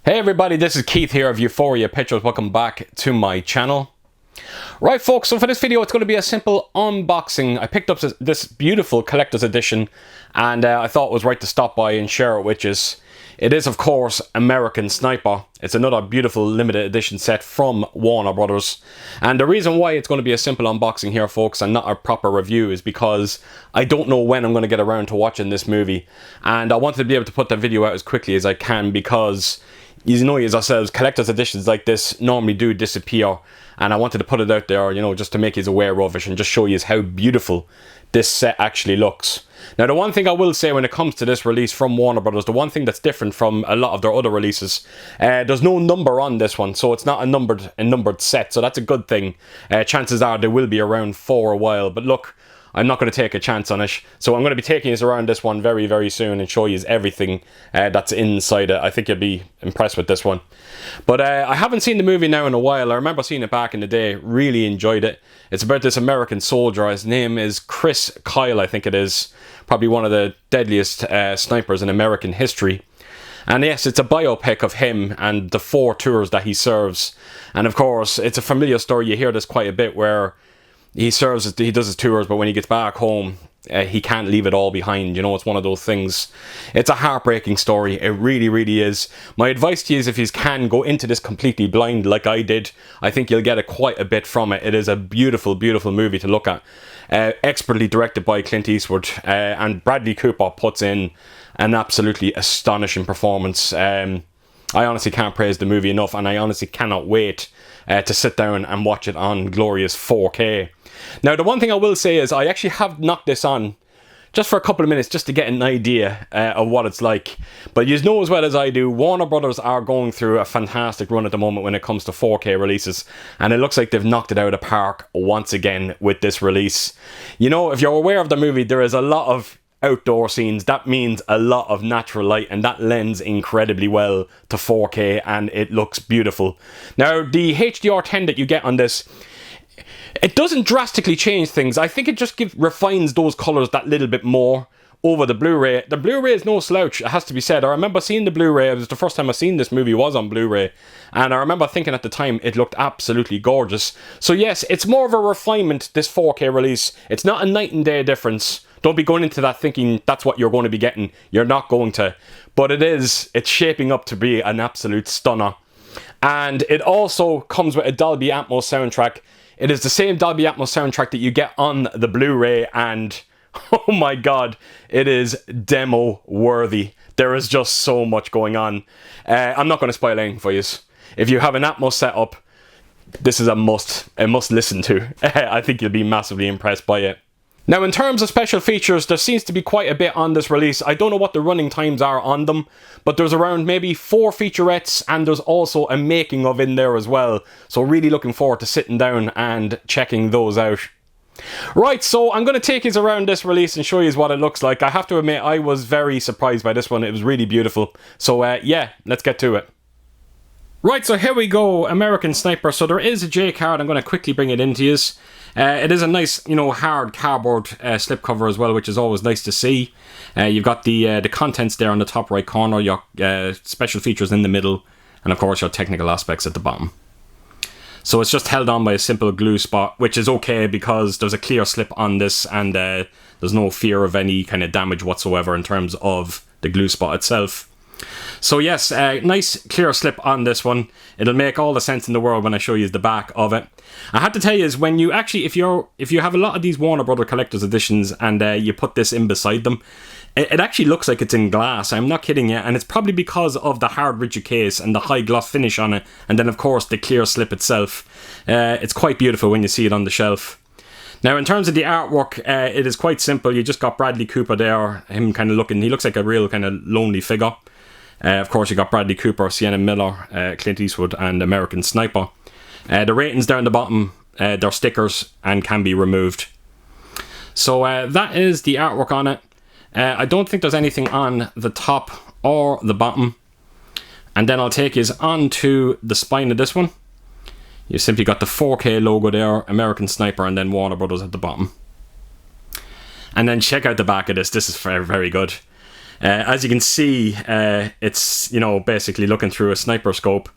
Hey everybody, this is Keith here of Euphoria Pictures. Welcome back to my channel. Right folks, so for this video it's going to be a simple unboxing. I picked up this beautiful collector's edition and I thought it was right to stop by and share it with you. It is of course American Sniper. It's another beautiful limited edition set from Warner Brothers. And the reason why it's going to be a simple unboxing here folks and not a proper review is because I don't know when I'm going to get around to watching this movie. And I wanted to be able to put the video out as quickly as I can because you know as ourselves, collector's editions like this normally do disappear, and I wanted to put it out there, you know, just to make you aware of it and just show you how beautiful this set actually looks. Now the one thing I will say when it comes to this release from Warner Brothers, the one thing that's different from a lot of their other releases, there's no number on this one, so it's not a numbered set, so that's a good thing. Chances are they will be around for a while, but look, I'm not going to take a chance on it, so I'm going to be taking us around this one very, very soon and show you everything that's inside it. I think you'll be impressed with this one. But I haven't seen the movie now in a while. I remember seeing it back in the day, really enjoyed it. It's about this American soldier. His name is Chris Kyle, I think it is. Probably one of the deadliest snipers in American history. And yes, it's a biopic of him and the 4 tours that he serves. And of course, it's a familiar story. You hear this quite a bit where he does his tours, but when he gets back home, he can't leave it all behind. You know, it's one of those things. It's a heartbreaking story. It really, really is. My advice to you is if you can go into this completely blind like I did, I think you'll get quite a bit from it. It is a beautiful, beautiful movie to look at. Expertly directed by Clint Eastwood, and Bradley Cooper puts in an absolutely astonishing performance. I honestly can't praise the movie enough, and I honestly cannot wait to sit down and watch it on glorious 4K. Now, the one thing I will say is I actually have knocked this on just for a couple of minutes just to get an idea of what it's like. But you know as well as I do, Warner Brothers are going through a fantastic run at the moment when it comes to 4K releases. And it looks like they've knocked it out of the park once again with this release. You know, if you're aware of the movie, there is a lot of outdoor scenes. That means a lot of natural light, and that lends incredibly well to 4K, and it looks beautiful. Now, the HDR10 that you get on this, it doesn't drastically change things. I think it just refines those colours that little bit more over the Blu-ray. The Blu-ray is no slouch, it has to be said. I remember seeing the Blu-ray. It was the first time I seen this movie was on Blu-ray, and I remember thinking at the time it looked absolutely gorgeous. So yes, it's more of a refinement, this 4K release. It's not a night and day difference. Don't be going into that thinking that's what you're going to be getting. You're not going to. But it's shaping up to be an absolute stunner. And it also comes with a Dolby Atmos soundtrack. It is the same Dolby Atmos soundtrack that you get on the Blu-ray, and oh my god, it is demo worthy. There is just so much going on. I'm not going to spoil anything for you. If you have an Atmos setup, this is a must listen to. I think you'll be massively impressed by it. Now, in terms of special features, there seems to be quite a bit on this release. I don't know what the running times are on them, but there's around maybe 4 featurettes, and there's also a making of in there as well. So really looking forward to sitting down and checking those out. Right, so I'm going to take you around this release and show you what it looks like. I have to admit, I was very surprised by this one. It was really beautiful. So yeah, let's get to it. Right, so here we go, American Sniper. So there is a J card. I'm going to quickly bring it into you. It is a nice, you know, hard cardboard slipcover as well, which is always nice to see. You've got the contents there on the top right corner, your special features in the middle, and of course your technical aspects at the bottom. So it's just held on by a simple glue spot, which is okay because there's a clear slip on this, and there's no fear of any kind of damage whatsoever in terms of the glue spot itself. So yes, nice clear slip on this one. It'll make all the sense in the world when I show you the back of it. I have to tell you is when you actually, if you have a lot of these Warner Brother collector's editions and you put this in beside them, it actually looks like it's in glass. I'm not kidding you, and it's probably because of the hard rigid case and the high gloss finish on it, and then of course the clear slip itself. It's quite beautiful when you see it on the shelf. Now, in terms of the artwork, it is quite simple. You just got Bradley Cooper there, him kind of looking, he looks like a real kind of lonely figure. Of course, you got Bradley Cooper, Sienna Miller, Clint Eastwood, and American Sniper. The ratings down the bottom, they're stickers and can be removed. So that is the artwork on it. I don't think there's anything on the top or the bottom. And then I'll take you on to the spine of this one. You simply got the 4K logo there, American Sniper, and then Warner Brothers at the bottom. And then check out the back of this. This is very, very good. As you can see, it's, you know, basically looking through a sniper scope.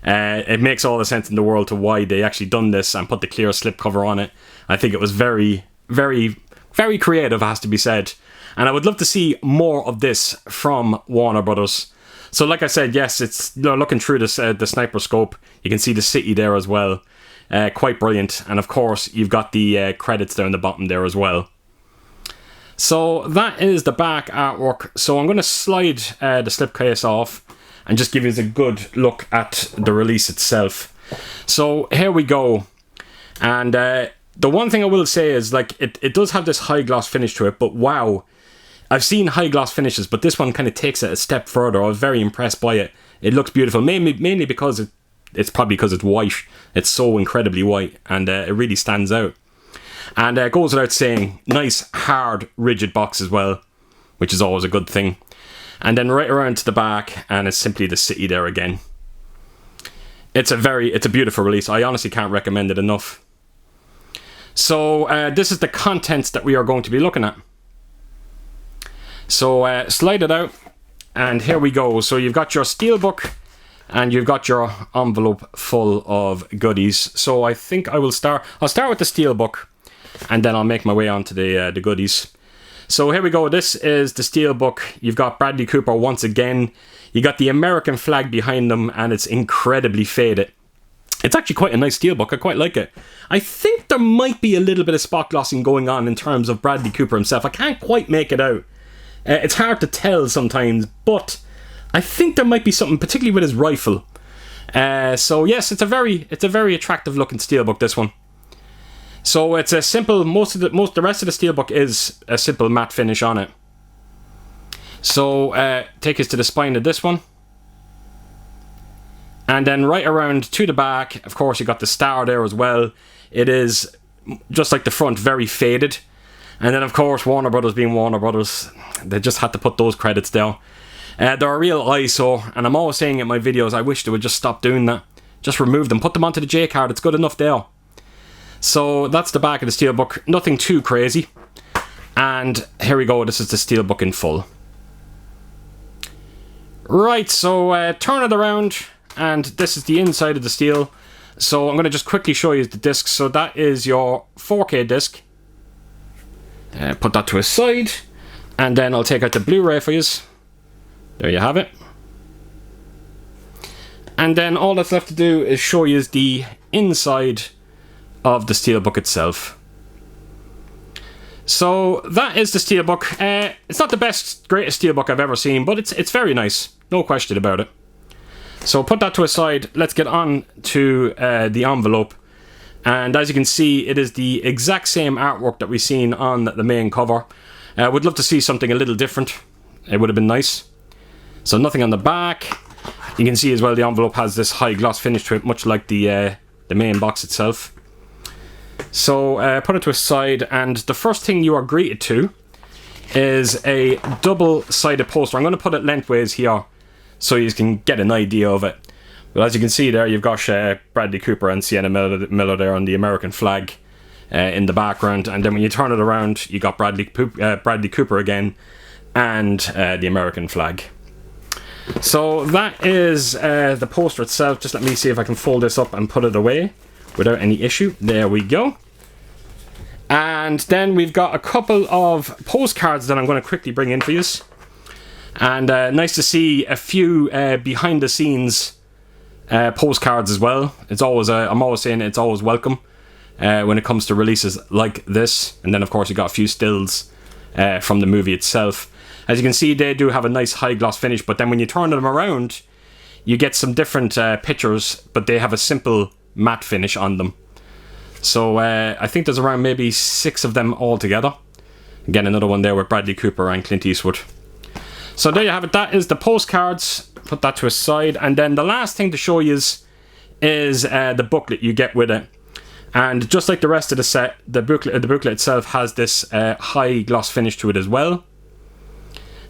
It makes all the sense in the world to why they actually done this and put the clear slip cover on it. I think it was very, very, very creative, has to be said. And I would love to see more of this from Warner Brothers. So like I said, yes, it's, you know, looking through this, the sniper scope, you can see the city there as well. Quite brilliant. And of course, you've got the credits down the bottom there as well. So that is the back artwork. So I'm going to slide the slipcase off and just give you a good look at the release itself. So here we go. And the one thing I will say is, like, it does have this high gloss finish to it, but wow. I've seen high gloss finishes, but this one kind of takes it a step further. I was very impressed by it. It looks beautiful, mainly because it's probably because it's white. It's so incredibly white, and it really stands out. And it goes without saying, nice, hard, rigid box as well, which is always a good thing. And then right around to the back, and it's simply the city there again. It's a beautiful release. I honestly can't recommend it enough. So this is the contents that we are going to be looking at. So slide it out, and here we go. So you've got your steelbook, and you've got your envelope full of goodies. So I think I'll start with the steelbook, and then I'll make my way on to the goodies. So here we go. This is the steelbook. You've got Bradley Cooper once again. You got the American flag behind them, and it's incredibly faded. It's actually quite a nice steelbook. I quite like it. I think there might be a little bit of spot glossing going on in terms of Bradley Cooper himself. I can't quite make it out. It's hard to tell sometimes, but I think there might be something, particularly with his rifle. So yes, it's a very attractive looking steelbook, this one. So it's a simple, the rest of the steelbook is a simple matte finish on it. So take us to the spine of this one. And then right around to the back, of course, you got the star there as well. It is, just like the front, very faded. And then, of course, Warner Brothers being Warner Brothers, they just had to put those credits down. They're a real eyesore, and I'm always saying in my videos, I wish they would just stop doing that. Just remove them, put them onto the J card, it's good enough there. So that's the back of the steelbook, nothing too crazy. And here we go, this is the steelbook in full. Right, so turn it around, and this is the inside of the steel. So I'm going to just quickly show you the disc. So that is your 4K disc. Put that to a side, and then I'll take out the Blu-ray for you. There you have it. And then all that's left to do is show you the inside of the steelbook itself. So that is the steelbook. It's not the greatest steelbook I've ever seen, but it's very nice, no question about it. So put that to a side. Let's get on to the envelope. And as you can see, it is the exact same artwork that we've seen on the main cover. Would love to see something a little different. It would have been nice. So nothing on the back. You can see as well the envelope has this high gloss finish to it, much like the main box itself. So put it to a side, and the first thing you are greeted to is a double-sided poster. I'm going to put it lengthways here so you can get an idea of it. But as you can see there, you've got Bradley Cooper and Sienna Miller there on the American flag in the background. And then when you turn it around, you got Bradley Cooper again and the American flag. So that is the poster itself. Just let me see if I can fold this up and put it away without any issue. There we go. And then we've got a couple of postcards that I'm going to quickly bring in for you. And nice to see a few behind the scenes postcards as well. It's always I'm always saying it's always welcome when it comes to releases like this. And then of course you got a few stills from the movie itself. As you can see, they do have a nice high gloss finish, but then when you turn them around, you get some different pictures, but they have a simple matte finish on them. So I think there's around maybe 6 of them all together. Again, another one there with Bradley Cooper and Clint Eastwood. So there you have it. That is the postcards. Put that to a side. And then the last thing to show you is the booklet you get with it. And just like the rest of the set, the booklet itself has this high gloss finish to it as well.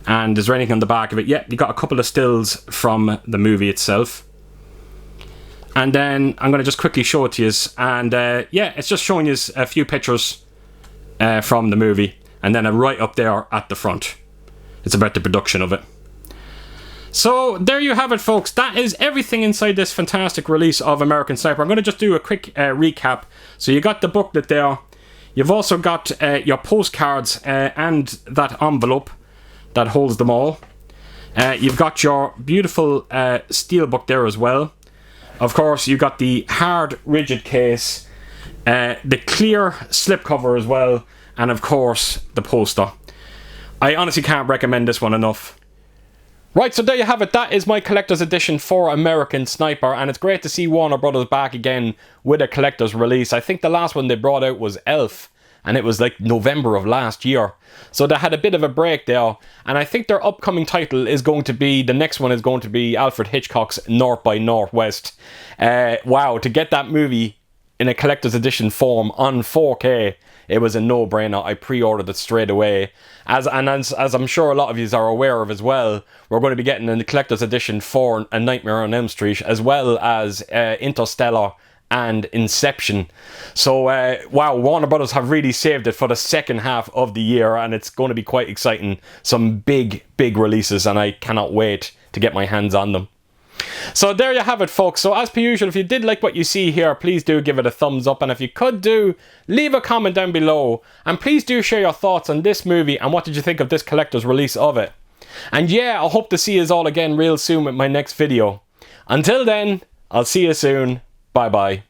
And is there anything on the back of it? Yeah, you got a couple of stills from the movie itself. And then I'm going to just quickly show it to you. And yeah, it's just showing you a few pictures from the movie. And then right up there at the front. It's about the production of it. So there you have it, folks. That is everything inside this fantastic release of American Sniper. I'm going to just do a quick recap. So you got the booklet there. You've also got your postcards and that envelope that holds them all. You've got your beautiful steelbook there as well. Of course, you got the hard, rigid case, the clear slipcover as well, and of course, the poster. I honestly can't recommend this one enough. Right, so there you have it. That is my collector's edition for American Sniper, and it's great to see Warner Brothers back again with a collector's release. I think the last one they brought out was Elf, and it was like November of last year. So they had a bit of a break there, and I think their upcoming title is going to be, the next one is going to be Alfred Hitchcock's North by Northwest. Wow, to get that movie in a collector's edition form on 4K, it was a no-brainer. I pre-ordered it straight away. As I'm sure a lot of you are aware of as well, we're going to be getting a collector's edition for A Nightmare on Elm Street, as well as Interstellar and Inception. So wow, Warner Brothers have really saved it for the second half of the year, and it's going to be quite exciting. Some big releases, and I cannot wait to get my hands on them. So there you have it, folks. So as per usual, if you did like what you see here, please do give it a thumbs up, and if you could do, leave a comment down below, and please do share your thoughts on this movie and what did you think of this collector's release of it. And yeah, I hope to see you all again real soon with my next video. Until then, I'll see you soon. Bye bye.